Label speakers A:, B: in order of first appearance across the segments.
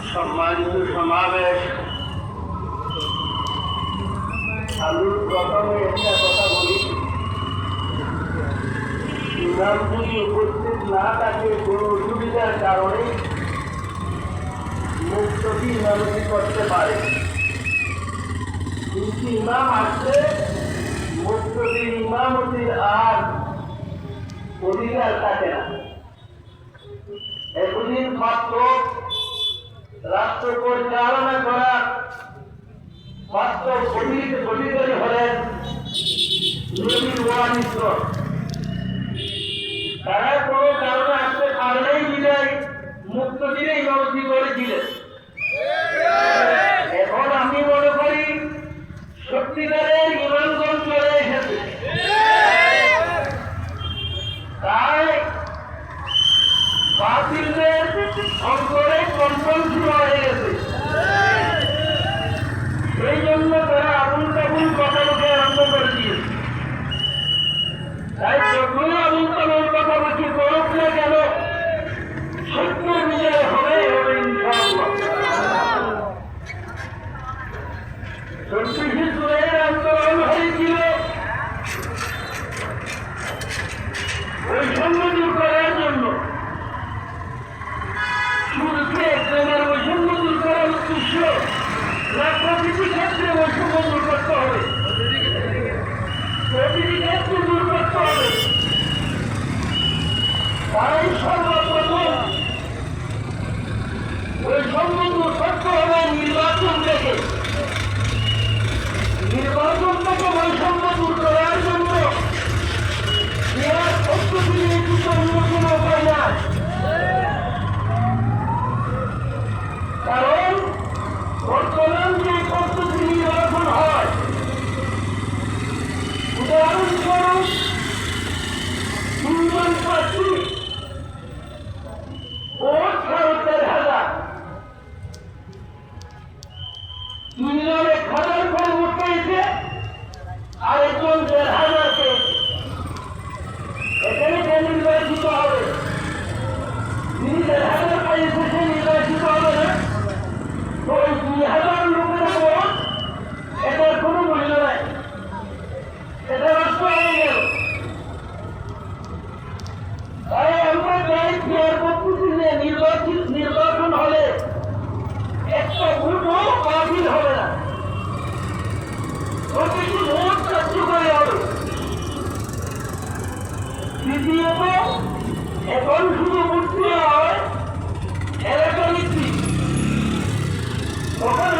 A: সম্মানিত সমাবেশ, আমি প্রথমে একটা কথা বলি, ইমাম যদি উপস্থিত না থাকে কোনো অসুবিধার কারণে মুক্তি ইমামতি করতে পারে, কিন্তু ইমাম আসলে মুক্তি ইমামতির আর অধিকার থাকে না। এতদিন মাত্র রাষ্ট্র পরিচালনা করা বাস্তব অধিকারী হলেন নবীর ওয়ারিস। তারা কোনো কারণে আসতে পারলেই বিদায় মুক্ত দিনে ইমামতি করেছিলেন। এখন আমি মনে করি সত্যিকারের ইমামগণ চলে এসেছে, তাই বাতিলদের অন্তরে কন্ট্রোল শুরু হয়ে গেছে। সেই জন্য তারা আবুল তাবুল কথা বলতে আরম্ভ করে দিয়েছে। তাই যখনই আবুল তাবুল কথা বলছি করুক না কেন, সত্য বিজয় হবে হবে ইনশাআল্লাহ। 34 জুলাইয়ের আন্দোলন হয়েছিল বৈষম্য দূর করার জন্য। শুরুতে একজনের বৈষম্য দূর করার উদ্দেশ্য না প্রতিটি ক্ষেত্রে বৈষম্য দূর করতে হবে, প্রতিটি ক্ষেত্রে দূর করতে হবে। তাই সর্বপ্রথম বৈষম্য দূর করতে হবে নির্বাচন থেকে। নির্বাচন থেকে বৈষম্য দূর করার জন্য পদ্ধতি নিয়ে কিছু অন্য কোনো উপায় নাই। কারণ বর্তমান যে পদ্ধতি নির্বাচন হয়, উদাহরণস্বরূপ 2 জন প্রার্থী ভোট 4,500, 2 জন 1,000 করে ভোট পেয়েছে, আরেকজন 1,500 পেয়েছে। এখানে কে নির্বাচিত হবে? যিনি 1,500 পেয়েছে সে নির্বাচিত হবে না। তো ওই 2,000 লোকের ভোট এটার কোনো মূল্য নাই, এটা নষ্ট হয়ে গেল। তাই আমরা চাই ফেয়ার পদ্ধতি নিয়ে নির্বাচন হলে একটা ভোটও বাতিল হবে না, প্রতিটি ভোট কার্যকরী হবে। দ্বিতীয়ত, এখন শুধু ভোট দেওয়া হয় এলাকা ভিত্তিক। তখন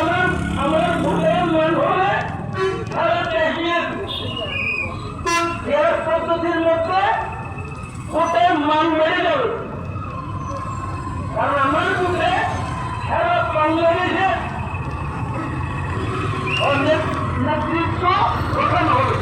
A: আমার ভোটের মান হবে সারা দেশের। ফেয়ার পদ্ধতির মধ্যে ভোটের মান বেড়ে যাবে, কারণ আমার ভোটে সারা বাংলাদেশে নেতৃত্ব গঠন হবে।